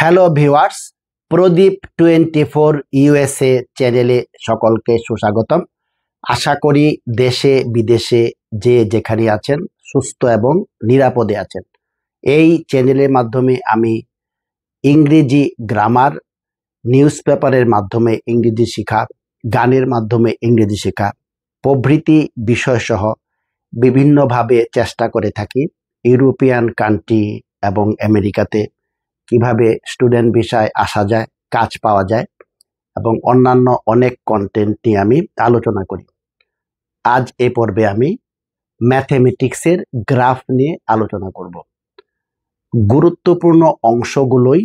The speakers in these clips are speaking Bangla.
হ্যালো ভিউয়ার্স, প্রদীপ 24 ইউএসএ চ্যানেলে সকলকে সুস্বাগতম। আশা করি দেশে বিদেশে যে যেখানে আছেন সুস্থ এবং নিরাপদে আছেন। এই চ্যানেলের মাধ্যমে আমি ইংরেজি গ্রামার, নিউজ পেপারের মাধ্যমে ইংরেজি শেখা, গানের মাধ্যমে ইংরেজি শেখা প্রভৃতি বিষয়সহ বিভিন্নভাবে চেষ্টা করে থাকি। ইউরোপিয়ান কান্ট্রি এবং আমেরিকাতে কিভাবে স্টুডেন্ট ভিসায় আসা যায়, কাজ পাওয়া যায় এবং অন্যান্য অনেক কন্টেন্ট নিয়ে আমি আলোচনা করি। আজ এই পর্বে আমি ম্যাথমেটিক্সের গ্রাফ নিয়ে আলোচনা করব। গুরুত্বপূর্ণ অংশগুলোই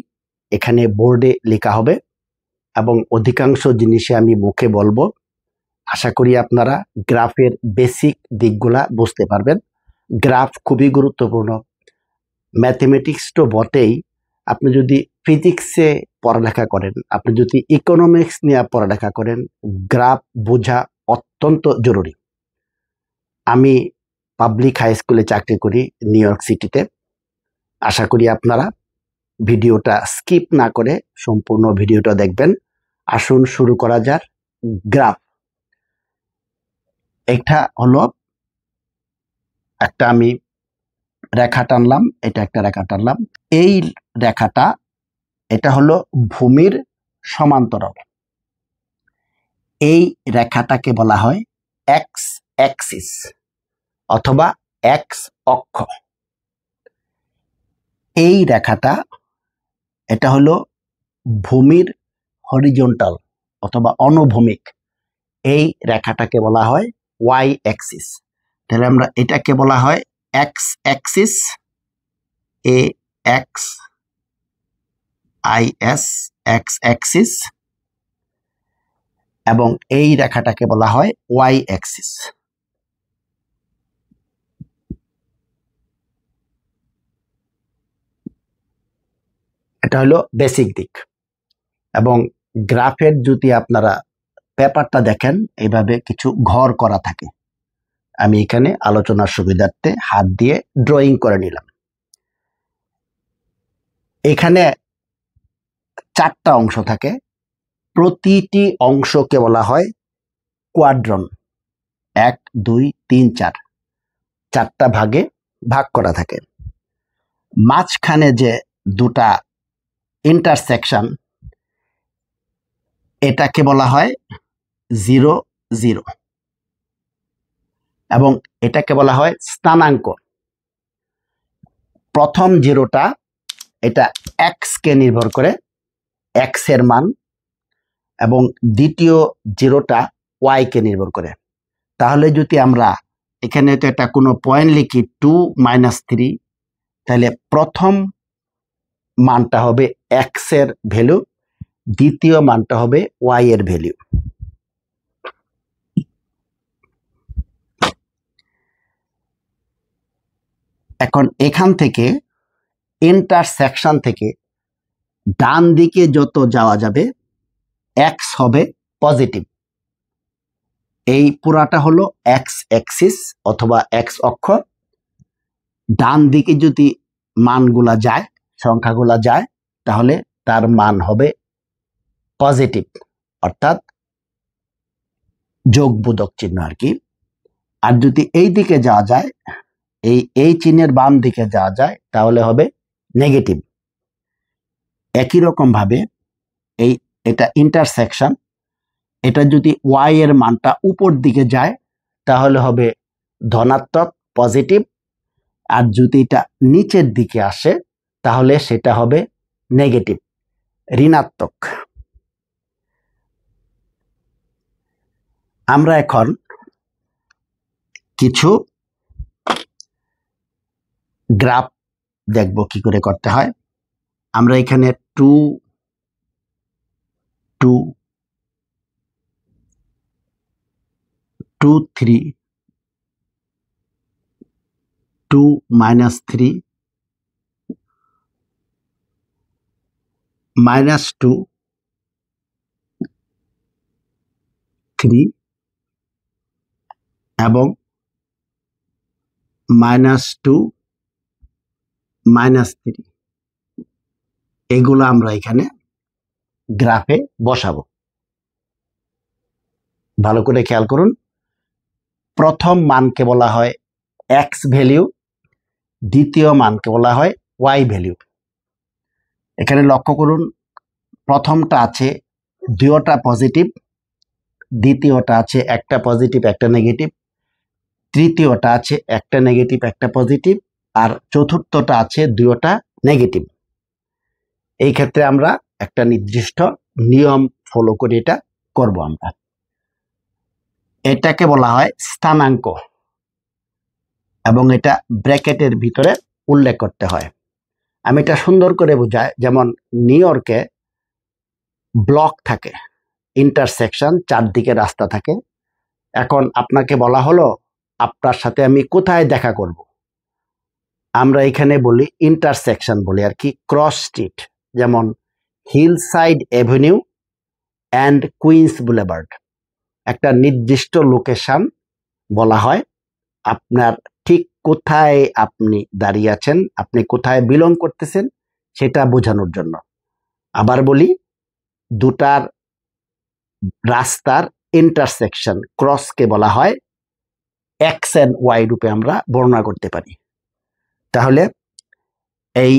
এখানে বোর্ডে লেখা হবে এবং অধিকাংশ জিনিসে আমি মুখে বলবো। আশা করি আপনারা গ্রাফের বেসিক দিকগুলা বুঝতে পারবেন। গ্রাফ খুবই গুরুত্বপূর্ণ। ম্যাথমেটিক্স তো বটেই, আপনি যদি ফিজিক্সে পড়ালেখা করেন, আপনি যদি ইকোনমিক্স নিয়ে পড়ালেখা করেন, গ্রাফ বোঝা অত্যন্ত জরুরি। আমি পাবলিক হাই স্কুলে চাকরি করি নিউ ইয়র্ক সিটিতে। আশা করি আপনারা ভিডিওটা স্কিপ না করে সম্পূর্ণ ভিডিওটা দেখবেন। আসুন শুরু করা যাক। গ্রাফ এটা হলো একটা আমি রেখা টানলাম, এটা একটা রেখা টানলাম। এই রেখাটা এটা হলো ভূমির সমান্তরাল। এই রেখাটাকে বলা হয় এক্স অ্যাক্সিস অথবা এক্স অক্ষ। এই রেখাটা এটা হলো ভূমির হরিজন্টাল অথবা অনুভূমিক। এই রেখাটাকে বলা হয় ওয়াই অ্যাক্সিস। তাহলে আমরা এটাকে বলা হয় x Axis, A x I S, x Axis, এবং এই রেখাটাকে বলা হয় ওয়াই অ্যাক্সিস। এটা হলো বেসিক দিক। এবং গ্রাফের যদি আপনারা পেপারটা দেখেন, এইভাবে কিছু ঘর করা থাকে। আমি এখানে আলোচনার সুবিধার্থে হাত দিয়ে ড্রয়িং করে নিলাম। এখানে 4টা অংশ থাকে। প্রতিটি অংশকে বলা হয় কোয়াড্রন। 1, 2, 3, 4, 4টা ভাগে ভাগ করা থাকে। মাঝখানে যে দুটা ইন্টারসেকশন, এটাকে বলা হয় 0, 0, এবং এটাকে বলা হয় স্থানাঙ্ক। প্রথম জিরোটা এটা এক্স কে নির্ভর করে, এক্স এর মান, এবং দ্বিতীয় জিরোটা ওয়াই কে নির্ভর করে। তাহলে যদি আমরা এখানে তো এটা কোনো পয়েন্ট লিখি 2, -3, তাহলে প্রথম মানটা হবে এক্স এর ভ্যালু, দ্বিতীয় মানটা হবে ওয়াই এর ভ্যালু। এখন এখান থেকে ইন্টারসেকশন থেকে ডান দিকে যত যাওয়া যাবে এক্স হবে পজিটিভ। এই পুরাটা হলো এক্স অ্যাক্সিস অথবা এক্স অক্ষ। ডান দিকে যদি মানগুলা যায়, সংখ্যাগুলা যায়, তাহলে তার মান হবে পজিটিভ, অর্থাৎ যোগবোধক চিহ্ন আর কি। আর যদি এই দিকে যাওয়া যায়, এই চিহ্নের বাম দিকে যাওয়া যায়, তাহলে হবে নেগেটিভ। একই রকম ভাবে এটা ইন্টারসেকশন, এটা যদি ওয়াই এর মানটা উপর দিকে যায় তাহলে হবে ধনাত্মক, পজিটিভ। আর যদি এটা নিচের দিকে আসে তাহলে সেটা হবে নেগেটিভ, ঋণাত্মক। আমরা এখন কিছু গ্রাফ দেখব কি করে করতে হয়। আমরা এখানে 2, 2, 2, 3, 2, -3, -2, 3 এবং -2, -3 এগুলো আমরা এখানে গ্রাফে বসাবো। ভালো করে খেয়াল করুন, প্রথম মানকে বলা হয় এক্স ভ্যালু, দ্বিতীয় মানকে বলা হয় ওয়াই ভ্যালু। এখানে লক্ষ্য করুন, প্রথমটা আছে দুইটা পজিটিভ, দ্বিতীয়টা আছে একটা পজিটিভ একটা নেগেটিভ, তৃতীয়টা আছে একটা নেগেটিভ একটা পজিটিভ, আর চতুর্থটা আছে দুইটা নেগেটিভ। এই ক্ষেত্রে আমরা একটা নির্দিষ্ট নিয়ম ফলো করে এটা করব। আমরা এটাকে বলা হয় স্থানাঙ্ক এবং এটা ব্র্যাকেটের ভিতরে উল্লেখ করতে হয়। আমি এটা সুন্দর করে বুঝাই, যেমন নিউ ইয়র্কে ব্লক থাকে, ইন্টারসেকশন, চারদিকে রাস্তা থাকে। এখন আপনাকে বলা হলো আপনার সাথে আমি কোথায় দেখা করব, আমরা এখানে বলি ইন্টারসেকশন বলি আর কি, ক্রস স্ট্রিট, যেমন Hillside Avenue and Queens Boulevard. একটা নির্দিষ্ট লোকেশন বলা হয় আপনার ঠিক কোথায় আপনি দাঁড়িয়ে আছেন, আপনি কোথায় বিলং করতেছেন সেটা বোঝানোর জন্য। আবার বলি, দুটার রাস্তার ইন্টারসেকশন ক্রসকে বলা হয় এক্স এন্ড ওয়াই রূপে আমরা বর্ণনা করতে পারি। তাহলে এই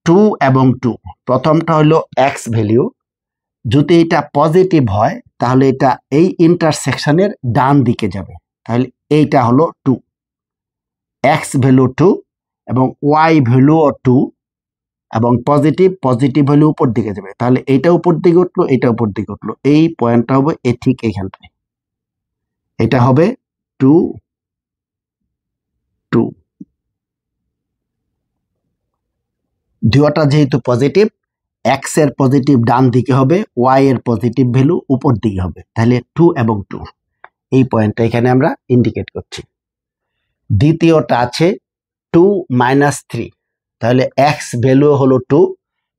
2 এবং 2, প্রথমটা হলো এক্স ভ্যালু, যদি এটা পজিটিভ হয় তাহলে এটা এই ইন্টারসেকশনের ডান দিকে যাবে, তাহলে এইটা হলো 2, এক্স ভ্যালু 2 এবং ওয়াই ভ্যালুও 2 এবং পজিটিভ, পজিটিভ ভ্যালু উপর দিকে যাবে, তাহলে এইটা উপর দিকে উঠলো এটা উপর দিকে উঠলো, এই পয়েন্টটা হবে ঠিক এইখানটায়, এটা হবে 2 2। দুইটা যেহেতু পজিটিভ, এক্স এর পজিটিভ ডান দিকে হবে, ওয়াই এর পজিটিভ ভ্যালু উপর দিকে হবে, তাহলে 2 এবং 2, এই পয়েন্টটা এখানে আমরা ইন্ডিকেট করছি। দ্বিতীয়টা আছে 2 - 3, তাহলে এক্স ভ্যালু হলো 2,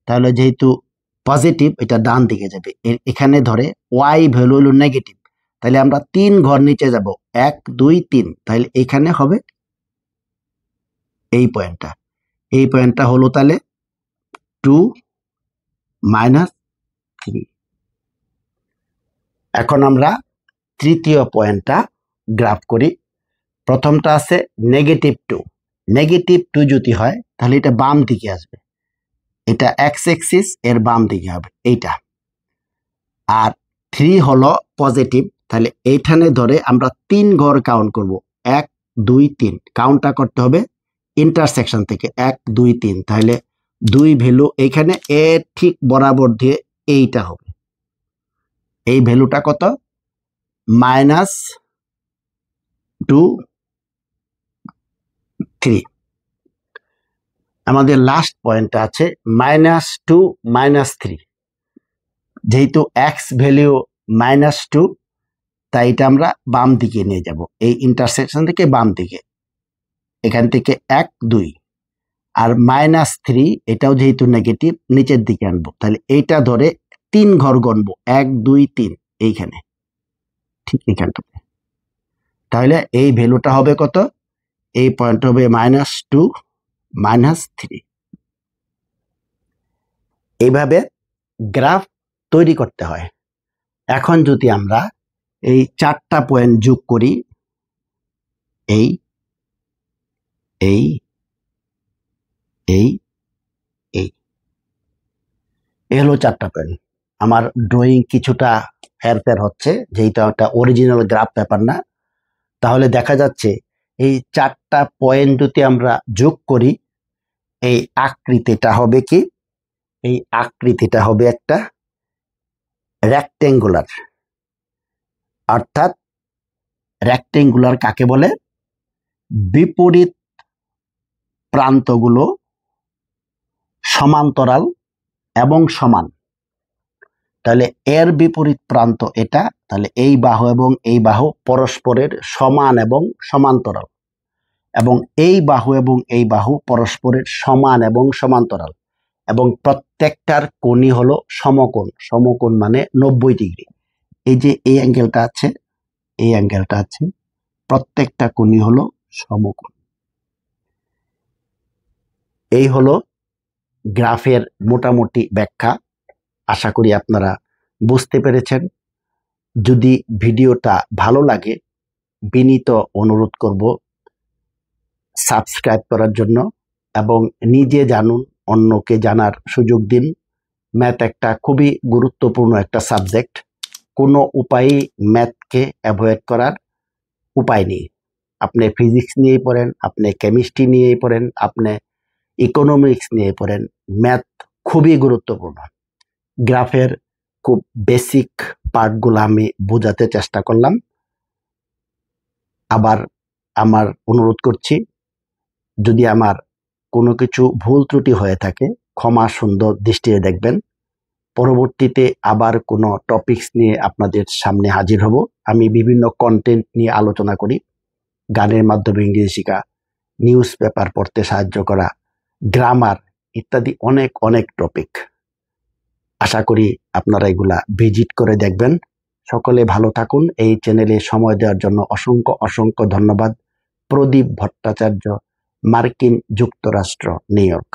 তাহলে যেহেতু পজিটিভ এটা ডান দিকে যাবে, এখানে ধরে ওয়াই ভ্যালু হলো নেগেটিভ, তাহলে আমরা 3 ঘর নিচে যাব, 1 2 3, তাহলে এখানে হবে এই পয়েন্টটা, এই পয়েন্টটা হলো তাহলে 2 - 3। এখন আমরা তৃতীয় পয়েন্টটা গ্রাফ করি। প্রথমটা আছে -2, -2 যদি হয় তাহলে এটা বাম দিকে আসবে, এটা এক্স এক্সিস এর বাম দিকে হবে এইটা। আর 3 হলো পজিটিভ, তাহলে এইখানে ধরে আমরা 3 ঘর কাউন্ট করব, 1 2 3, কাউন্টটা করতে হবে ইন্টারসেকশন থেকে 1 2 3, তাহলে 2 ভ্যালু এইখানে এ ঠিক বরাবর দিয়ে এইটা হবে, এই ভ্যালুটা কত, -2 3। আমাদের লাস্ট পয়েন্টটা আছে -2 - 3, যেহেতু এক্স ভ্যালু -2, তাই এটা আমরা বাম দিকে নিয়ে যাব, এই ইন্টারসেকশন থেকে বাম দিকে, এখান থেকে 1 2, আর -3 এটাও যেহেতু নেগেটিভ নিচের দিকে আনবো, তাহলে এইটা ধরে 3 ঘর গণবো, 1 2 3, এইখানে ঠিক এখানটাতে, তাহলে এই ভ্যালুটা হবে কত, এই পয়েন্ট হবে -2 - 3। এইভাবে গ্রাফ তৈরি করতে হয়। এখন যদি আমরা এই 4টা পয়েন্ট যোগ করি, এই এই এই এই হলো 4টা পয়েন্ট। আমার ড্রয়িং কিছুটা হেরফের হচ্ছে, যেহেতু একটা অরিজিনাল গ্রাফ পেপার না, তাহলে দেখা যাচ্ছে এই 4টা পয়েন্ট যদি আমরা যোগ করি, এই আকৃতিটা হবে কি, এই আকৃতিটা হবে একটা রেক্টেঙ্গুলার। অর্থাৎ রেক্টেঙ্গুলার কাকে বলে, বিপরীত প্রান্তগুলো সমান্তরাল এবং সমান, তাহলে এর বিপরীত প্রান্ত এটা, তাহলে এই বাহু এবং এই বাহু পরস্পরের সমান এবং সমান্তরাল, এবং এই বাহু এবং এই বাহু পরস্পরের সমান এবং সমান্তরাল, এবং প্রত্যেকটার কোণই হলো সমকোণ, সমকোণ মানে 90 ডিগ্রি। এই যে এই অ্যাঙ্গেলটা আছে, এই অ্যাঙ্গেলটা আছে, প্রত্যেকটা কোণই হলো সমকোণ। এই হলো গ্রাফের মোটামুটি ব্যাখ্যা। আশা করি আপনারা বুঝতে পেরেছেন। যদি ভিডিওটা ভালো লাগে বিনীত অনুরোধ করব সাবস্ক্রাইব করার জন্য এবং নিজে জানুন, অন্যকে জানার সুযোগ দিন। ম্যাথ একটা খুবই গুরুত্বপূর্ণ একটা সাবজেক্ট। কোনো উপায়েই ম্যাথকে অ্যাভয়েড করার উপায় নেই। আপনি ফিজিক্স নিয়েই পড়েন, আপনি কেমিস্ট্রি নিয়েই পড়েন, আপনি ইকোনমিক্স নিয়ে পড়েন, ম্যাথ খুবই গুরুত্বপূর্ণ। গ্রাফের খুব বেসিক পার্টগুলো আমি বোঝাতে চেষ্টা করলাম। আবার আমার অনুরোধ করছি, যদি আমার কোনো কিছু ভুল ত্রুটি হয়ে থাকে ক্ষমা সুন্দর দৃষ্টিতে দেখবেন। পরবর্তীতে আবার কোনো টপিকস নিয়ে আপনাদের সামনে হাজির হব। আমি বিভিন্ন কন্টেন্ট নিয়ে আলোচনা করি, গানের মাধ্যমে ইংরেজি শেখা, নিউজ পেপার পড়তে সাহায্য করা, গ্রামার ইত্যাদি অনেক অনেক টপিক। আশা করি আপনারা এগুলা ভিজিট করে দেখবেন। সকলে ভালো থাকুন। এই চ্যানেলে সময় দেওয়ার জন্য অসংখ্য অসংখ্য ধন্যবাদ। প্রদীপ ভট্টাচার্য, মার্কিন যুক্তরাষ্ট্র, নিউ ইয়র্ক।